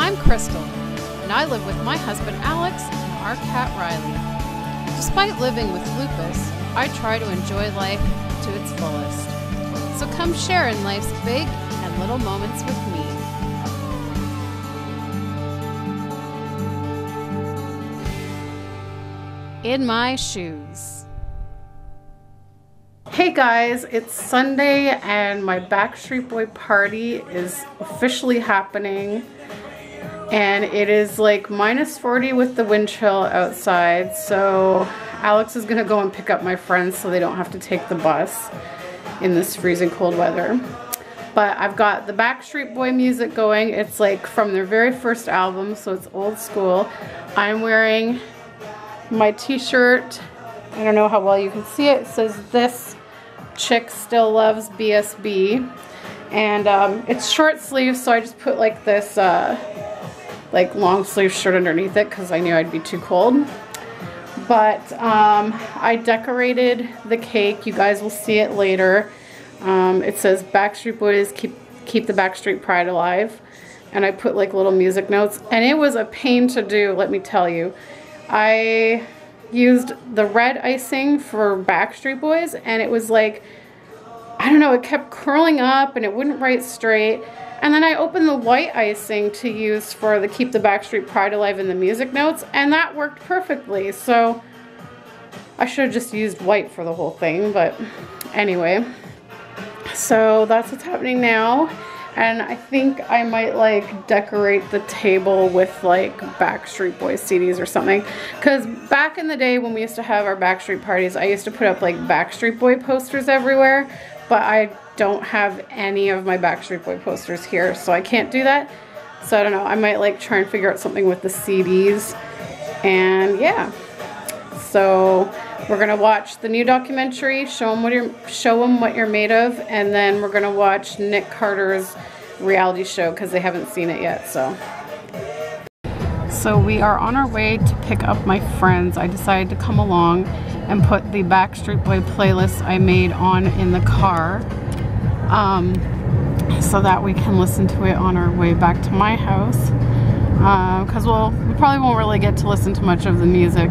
I'm Krystle, and I live with my husband Alex and our cat Riley. Despite living with lupus, I try to enjoy life to its fullest. So come share in life's big and little moments with me. In my shoes. Hey guys, it's Sunday and my Backstreet Boy party is officially happening. And it is like -40 with the wind chill outside. So Alex is gonna go and pick up my friends so they don't have to take the bus in this freezing cold weather. But I've got the Backstreet Boy music going. It's like from their very first album, so it's old school. I'm wearing my t-shirt. I don't know how well you can see it. It says "This Chick Still Loves BSB." And it's short sleeves, so I just put like this like long sleeve shirt underneath it because I knew I'd be too cold. But I decorated the cake. You guys will see it later. It says Backstreet Boys keep the Backstreet Pride alive. And I put like little music notes. And it was a pain to do, let me tell you. I used the red icing for Backstreet Boys, and it was like, I don't know, it kept curling up and it wouldn't write straight. And then I opened the white icing to use for the Keep the Backstreet Pride Alive in the music notes, and that worked perfectly. So I should have just used white for the whole thing, but anyway. So that's what's happening now. And I think I might like decorate the table with like Backstreet Boys CDs or something. Because back in the day when we used to have our Backstreet parties, I used to put up like Backstreet Boy posters everywhere. But I don't have any of my Backstreet Boy posters here, so I can't do that. So I don't know, I might like try and figure out something with the CDs. And yeah. So we're gonna watch the new documentary, show them what you're made of, and then we're gonna watch Nick Carter's reality show because they haven't seen it yet. So we are on our way to pick up my friends. I decided to come along and put the Backstreet Boy playlist I made on in the car, so that we can listen to it on our way back to my house. Because we probably won't really get to listen to much of the music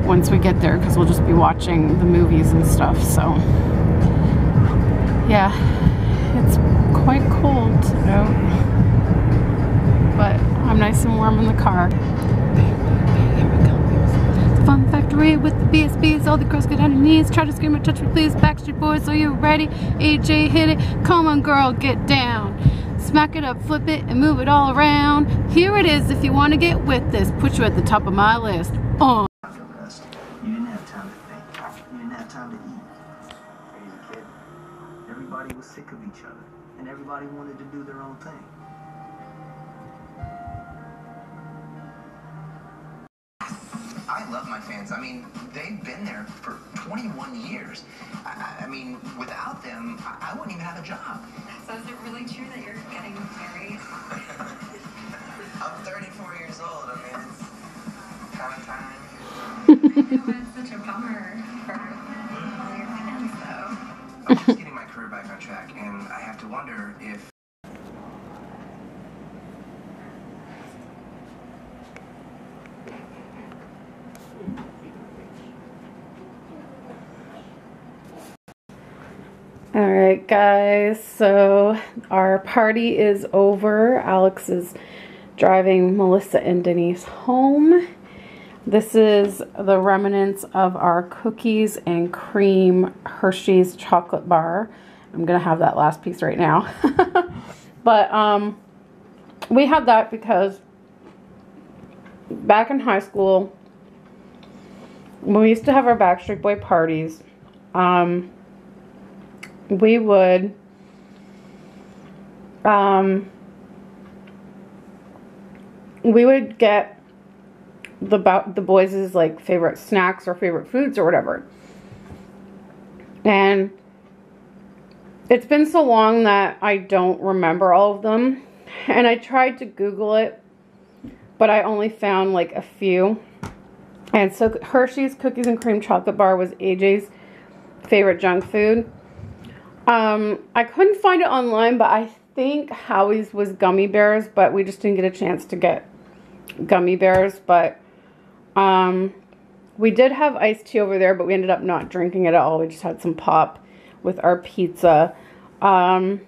once we get there because we'll just be watching the movies and stuff. So yeah, it's quite cold out, but I'm nice and warm in the car. Fun factory with the BSBs, all the girls get on their knees, try to scream or touch me please. Backstreet Boys, are you ready? AJ hit it, come on girl, get down. Smack it up, flip it, and move it all around. Here it is if you want to get with this, put you at the top of my list. On. You didn't have time to think. You didn't have time to eat. Crazy kid. Everybody was sick of each other, and everybody wanted to do their own thing. I love my fans. I mean, they've been there for 21 years. I mean, without them, I wouldn't even have a job. So is it really true that you're getting married? I'm 34 years old. I mean, it's kind of time. I know, it's such a bummer for all your fans, though. I'm just getting my career back on track, and I have to wonder if... Alright guys, so our party is over. Alex is driving Melissa and Denise home. This is the remnants of our cookies and cream Hershey's chocolate bar. I'm gonna have that last piece right now. But we had that because back in high school, when we used to have our Backstreet Boy parties, we would get the boys' like favorite snacks or favorite foods or whatever. And it's been so long that I don't remember all of them. And I tried to Google it, but I only found like a few. And so Hershey's Cookies and Cream Chocolate Bar was AJ's favorite junk food. I couldn't find it online, but I think Howie's was gummy bears, but we just didn't get a chance to get gummy bears. But we did have iced tea over there, but we ended up not drinking it at all. We just had some pop with our pizza. So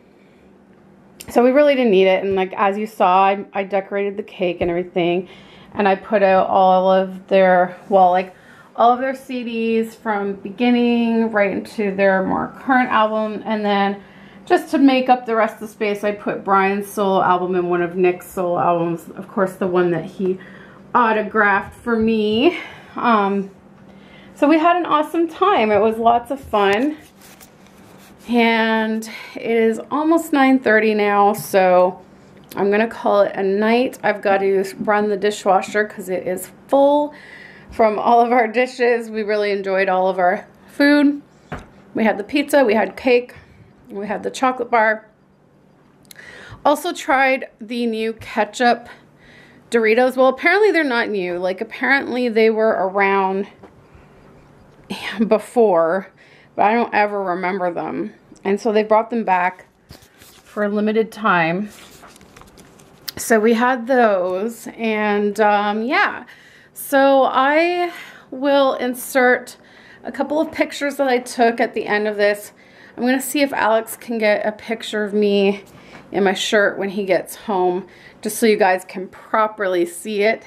we really didn't need it. And like, as you saw, I decorated the cake and everything. And I put out all of their, well, like all of their CDs from beginning right into their more current album. And then just to make up the rest of the space, I put Brian's solo album and one of Nick's solo albums. Of course, the one that he autographed for me. So we had an awesome time. It was lots of fun. And it is almost 9:30 now, so I'm gonna call it a night. I've got to run the dishwasher because it is full from all of our dishes. We really enjoyed all of our food. We had the pizza, we had cake, we had the chocolate bar. Also tried the new ketchup Doritos. Well, apparently they're not new. Like, apparently they were around before, but I don't ever remember them. And so they brought them back for a limited time. So we had those, and yeah. So I will insert a couple of pictures that I took at the end of this. I'm gonna see if Alex can get a picture of me in my shirt when he gets home, just so you guys can properly see it.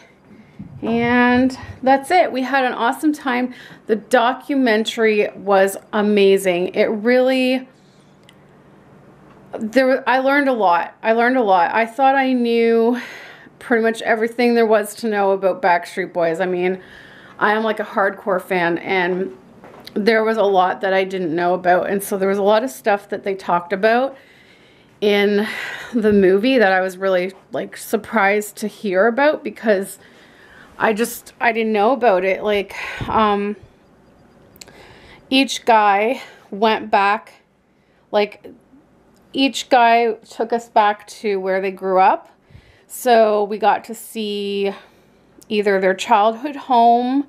And that's it. We had an awesome time. The documentary was amazing. It really, I learned a lot. I thought I knew pretty much everything there was to know about Backstreet Boys. I mean, I am like a hardcore fan, and there was a lot that I didn't know about. And so there was a lot of stuff that they talked about in the movie that I was really like surprised to hear about, because I didn't know about it. Like, each guy went back, like, each guy took us back to where they grew up. So we got to see either their childhood home,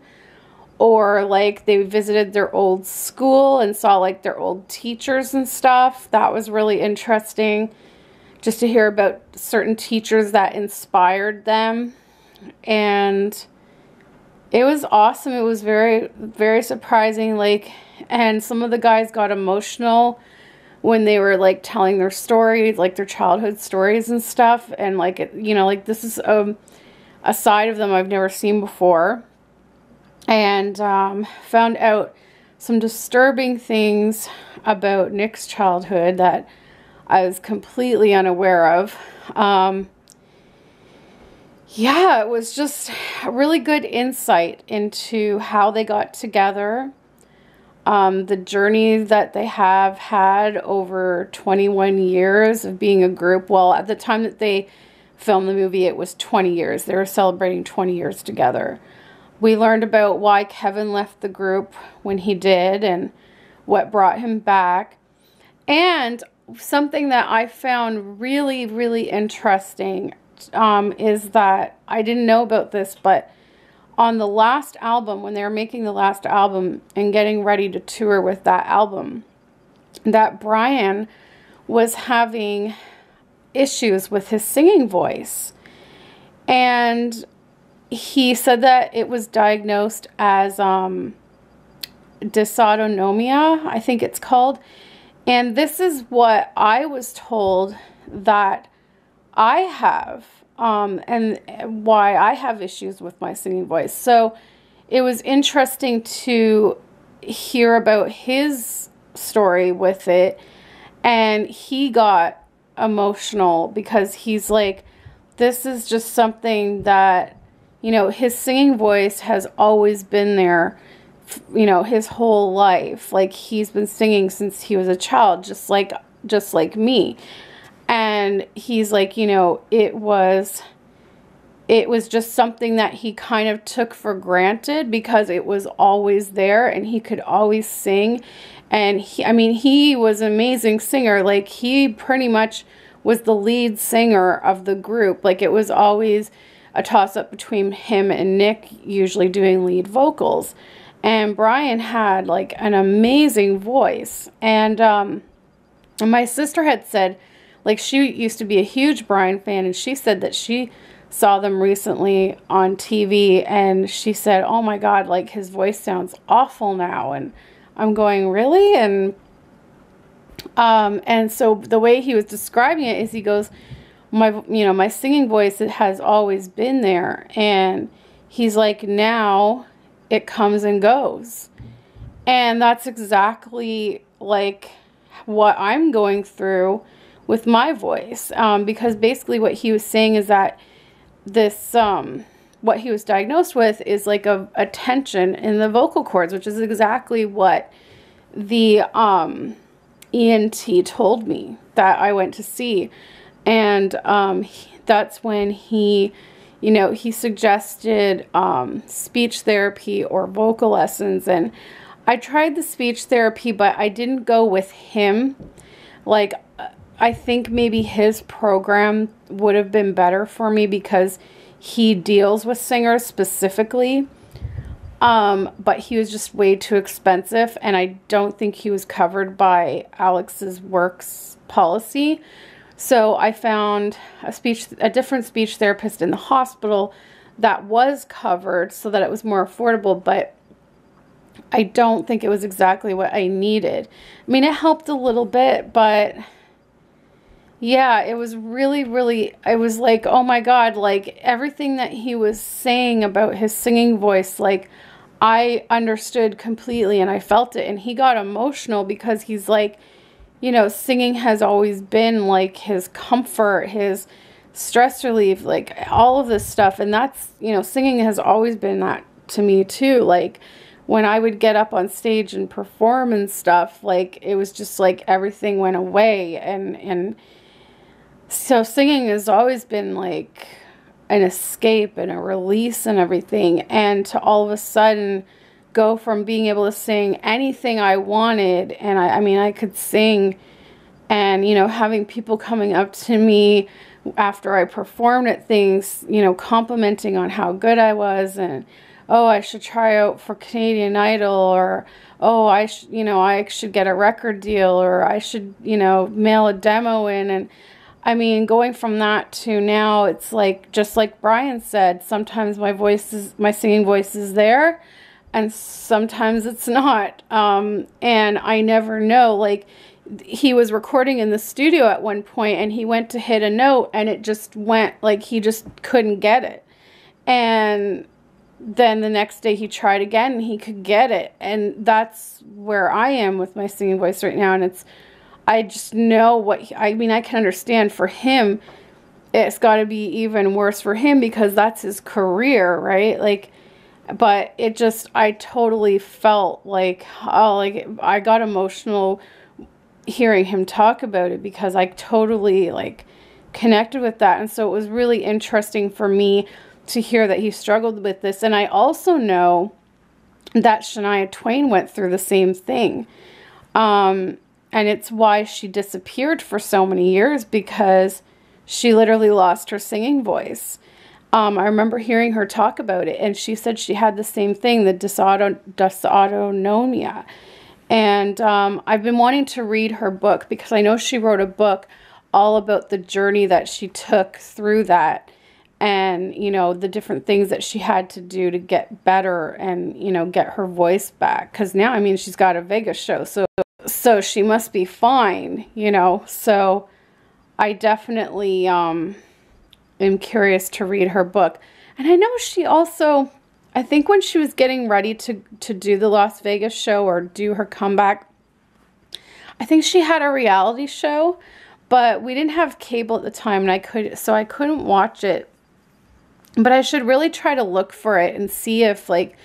or like they visited their old school and saw like their old teachers and stuff. That was really interesting, just to hear about certain teachers that inspired them. And it was awesome. It was very, very surprising. Like, and some of the guys got emotional when they were like telling their stories, like their childhood stories and stuff. And like, you know, like this is a side of them I've never seen before. And found out some disturbing things about Nick's childhood that I was completely unaware of. Yeah, it was just a really good insight into how they got together, the journey that they have had over 21 years of being a group. Well, at the time that they filmed the movie, it was 20 years. They were celebrating 20 years together. We learned about why Kevin left the group when he did and what brought him back. And something that I found really, really interesting is that I didn't know about this, but on the last album, when they were making the last album and getting ready to tour with that album, that Brian was having issues with his singing voice. And he said that it was diagnosed as dysautonomia, I think it's called. And this is what I was told that I have, and why I have issues with my singing voice. So it was interesting to hear about his story with it. And he got emotional because he's like, this is just something that, you know, his singing voice has always been there, you know, his whole life. Like, he's been singing since he was a child, just like me. And he's like, you know, it was just something that he kind of took for granted because it was always there and he could always sing. And he was an amazing singer. Like, he pretty much was the lead singer of the group. Like, it was always a toss-up between him and Nick, usually doing lead vocals. And Brian had like an amazing voice. And my sister had said, Like, she used to be a huge Brian fan, and she said that she saw them recently on TV, and she said, oh my God, like, his voice sounds awful now. And I'm going, really? And so the way he was describing it is, he goes, my singing voice, it has always been there. And he's like, now it comes and goes. And that's exactly like what I'm going through with my voice. Because basically what he was saying is that this, what he was diagnosed with is like a tension in the vocal cords, which is exactly what the ENT told me that I went to see. And that's when he, he suggested speech therapy or vocal lessons. And I tried the speech therapy, but I didn't go with him. Like, I think maybe his program would have been better for me because he deals with singers specifically. But he was just way too expensive, and I don't think he was covered by Alex's works policy. So I found a different speech therapist in the hospital that was covered so that it was more affordable, but I don't think it was exactly what I needed. I mean, it helped a little bit, but yeah, it was really, I was like, oh my God, like, everything that he was saying about his singing voice, like, I understood completely, and I felt it. And he got emotional because he's like, singing has always been like his comfort, his stress relief, like all of this stuff. And that's, singing has always been that to me too. Like, when I would get up on stage and perform and stuff, like, it was just like everything went away. And so singing has always been like an escape and a release and everything. And to all of a sudden go from being able to sing anything I wanted, and I mean, I could sing, and, having people coming up to me after I performed at things, complimenting on how good I was, and, oh, I should try out for Canadian Idol, or, oh, I should get a record deal, or I should, mail a demo in. And I mean, going from that to now, it's like, just like Brian said, sometimes my singing voice is there, and sometimes it's not. And I never know. Like, he was recording in the studio at one point, and he went to hit a note, and it just went, like, he just couldn't get it. And then the next day he tried again, and he could get it. And that's where I am with my singing voice right now. And I just know I can understand for him, it's got to be even worse for him because that's his career, right? Like, but I totally felt like, oh, like, I got emotional hearing him talk about it because I totally, like, connected with that. And so it was really interesting for me to hear that he struggled with this. And I also know that Shania Twain went through the same thing. And it's why she disappeared for so many years, because she literally lost her singing voice. I remember hearing her talk about it, and she said she had the same thing, the dysautonomia. And I've been wanting to read her book because I know she wrote a book all about the journey that she took through that, and, the different things that she had to do to get better and, get her voice back. Because now, I mean, she's got a Vegas show, so she must be fine, So I definitely am curious to read her book. And I know she also, I think when she was getting ready to do the Las Vegas show or do her comeback, I think she had a reality show, but we didn't have cable at the time, and I couldn't watch it. But I should really try to look for it and see if, like,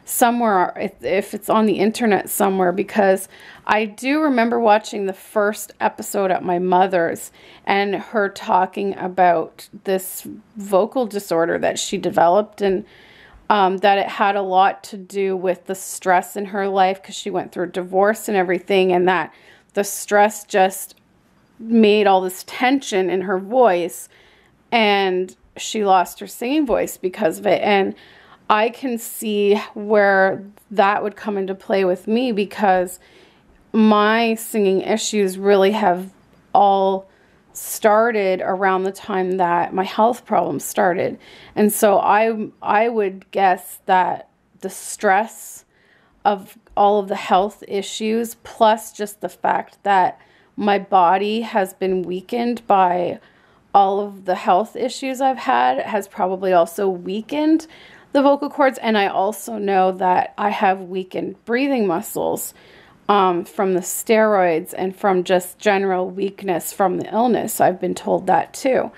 somewhere, if it's on the internet somewhere, because I do remember watching the first episode at my mother's and her talking about this vocal disorder that she developed, and that it had a lot to do with the stress in her life because she went through a divorce and everything, and that the stress just made all this tension in her voice, and she lost her singing voice because of it. And I can see where that would come into play with me, because my singing issues really have all started around the time that my health problems started. And so I would guess that the stress of all of the health issues, plus just the fact that my body has been weakened by all of the health issues I've had, has probably also weakened the vocal cords. And I also know that I have weakened breathing muscles from the steroids and from just general weakness from the illness. I've been told that too.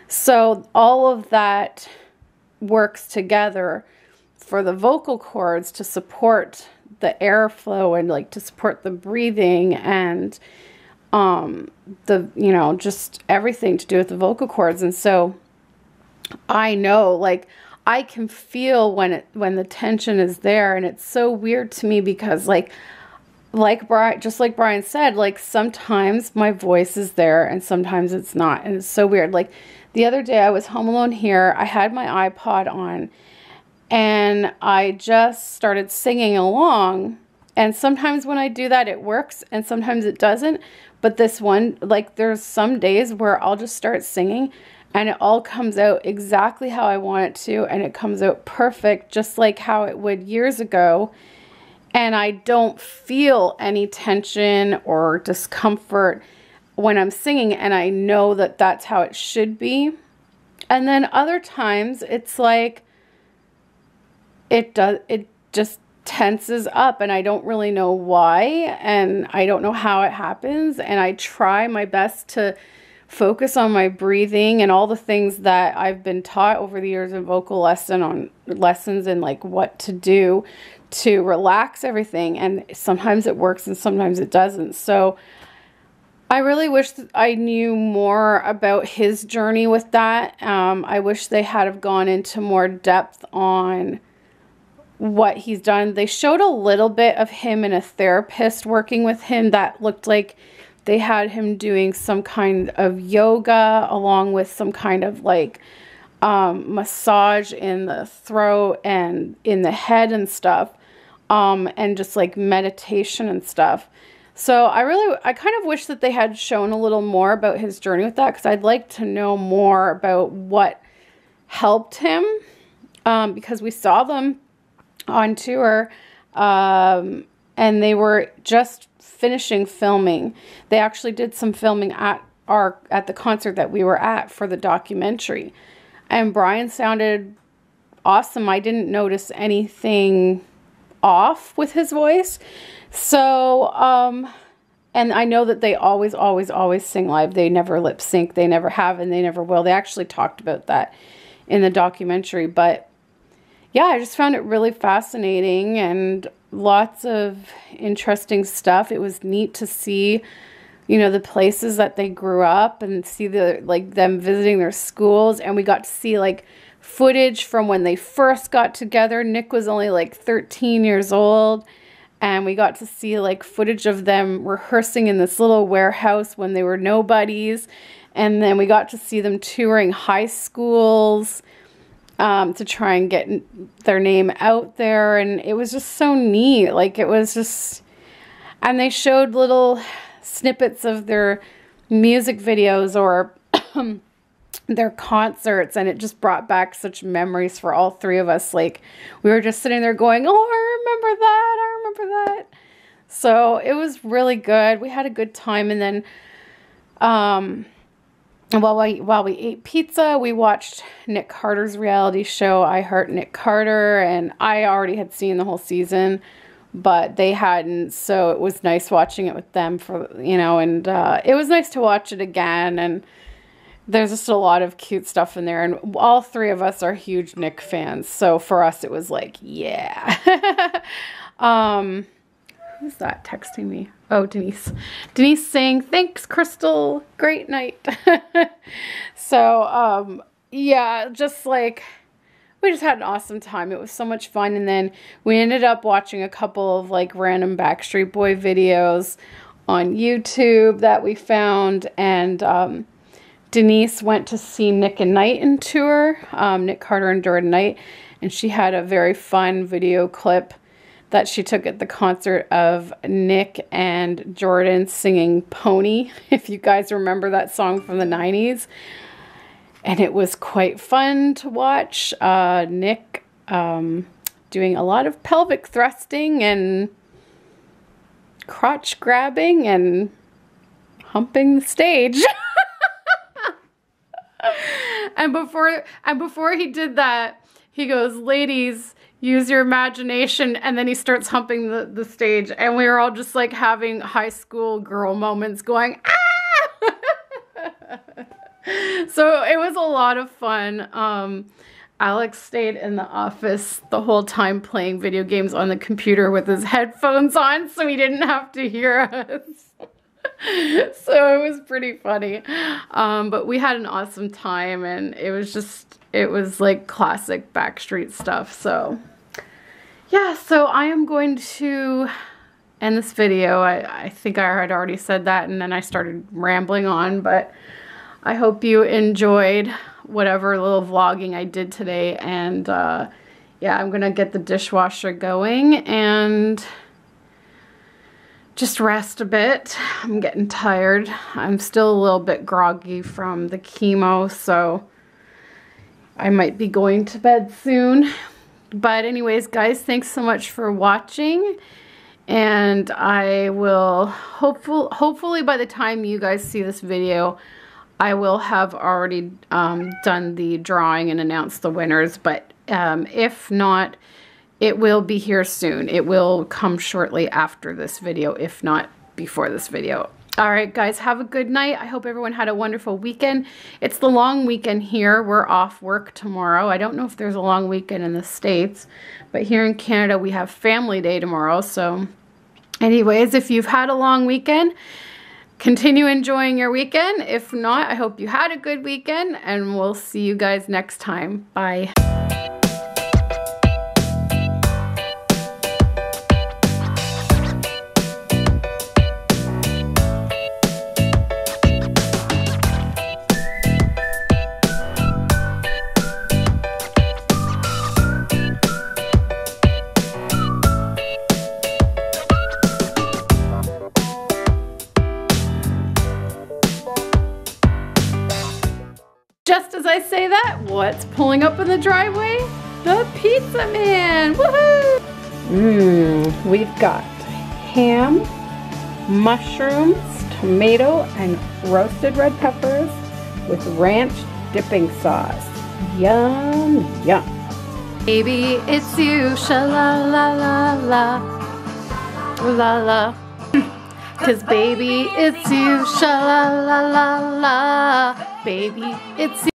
So all of that works together for the vocal cords to support the airflow and like to support the breathing and the, you know, just everything to do with the vocal cords. And so I know, like, I can feel when the tension is there, and it's so weird to me because like Brian, just like Brian said, like sometimes my voice is there and sometimes it's not. And it's so weird. Like the other day I was home alone here. I had my iPod on and I just started singing along. And sometimes when I do that, it works and sometimes it doesn't. But this one, like there's some days where I'll just start singing and it all comes out exactly how I want it to. And it comes out perfect, just like how it would years ago. And I don't feel any tension or discomfort when I'm singing. And I know that that's how it should be. And then other times it's like, it just tenses up and I don't really know why. And I don't know how it happens. And I try my best to focus on my breathing and all the things that I've been taught over the years in vocal lessons and like what to do to relax everything. And sometimes it works and sometimes it doesn't. So I really wish that I knew more about his journey with that. I wish they had have gone into more depth on what he's done. They showed a little bit of him and a therapist working with him that looked like they had him doing some kind of yoga along with some kind of like massage in the throat and in the head and stuff. And just like meditation and stuff. So I kind of wish that they had shown a little more about his journey with that, because I'd like to know more about what helped him, because we saw them on tour, and they were just finishing filming. They actually did some filming at the concert that we were at for the documentary, and Brian sounded awesome. I didn't notice anything off with his voice. So, and I know that they always sing live. They never lip sync. They never have, and they never will. They actually talked about that in the documentary. But yeah, I just found it really fascinating and lots of interesting stuff. It was neat to see, you know, the places that they grew up and see them visiting their schools. And we got to see like footage from when they first got together. Nick was only like 13 years old, and we got to see like footage of them rehearsing in this little warehouse when they were nobodies. And then we got to see them touring high schools to try and get their name out there. And it was just so neat. Like it was just, and they showed little snippets of their music videos or their concerts, and it just brought back such memories for all three of us. Like we were just sitting there going, oh, I remember that. So it was really good. We had a good time. And then while we ate pizza, we watched Nick Carter's reality show, I Heart Nick Carter, and I already had seen the whole season, but they hadn't, so it was nice watching it with them for, you know, and it was nice to watch it again. And there's just a lot of cute stuff in there, and all three of us are huge Nick fans, so for us it was like, yeah. Who's that texting me? Oh, Denise. Denise saying, thanks, Krystle. Great night. So, yeah, just like, we just had an awesome time. It was so much fun. And then we ended up watching a couple of like random Backstreet Boy videos on YouTube that we found. And Denise went to see Nick and Knight in tour, Nick Carter and Jordan Knight. And she had a very fun video clip that she took at the concert of Nick and Jordan singing Pony, if you guys remember that song from the 90s. And it was quite fun to watch Nick doing a lot of pelvic thrusting and crotch grabbing and humping the stage. and before he did that, he goes, "Ladies, use your imagination," and then he starts humping the stage, and we were all just like having high school girl moments going, ah! So it was a lot of fun. Alex stayed in the office the whole time playing video games on the computer with his headphones on, so he didn't have to hear us. So it was pretty funny. But we had an awesome time, and it was like classic Backstreet stuff. So yeah, so I am going to end this video. I think I had already said that, and then I started rambling on, but I hope you enjoyed whatever little vlogging I did today. And yeah, I'm gonna get the dishwasher going and just rest a bit. I'm getting tired. I'm still a little bit groggy from the chemo, so I might be going to bed soon. But anyways, guys, thanks so much for watching, and I will hopefully by the time you guys see this video, I will have already done the drawing and announced the winners. But if not, it will be here soon. It will come shortly after this video, if not before this video. All right, guys, have a good night. I hope everyone had a wonderful weekend. It's the long weekend here. We're off work tomorrow. I don't know if there's a long weekend in the States, but here in Canada, we have Family Day tomorrow. So anyways, if you've had a long weekend, continue enjoying your weekend. If not, I hope you had a good weekend, and we'll see you guys next time. Bye. Just as I say that, what's pulling up in the driveway? The pizza man! Woohoo! We've got ham, mushrooms, tomato, and roasted red peppers with ranch dipping sauce. Yum, yum. Baby, it's you, sha-la-la-la-la, la-la. 'Cause baby, it's you, sha-la-la-la-la. Baby, it's you.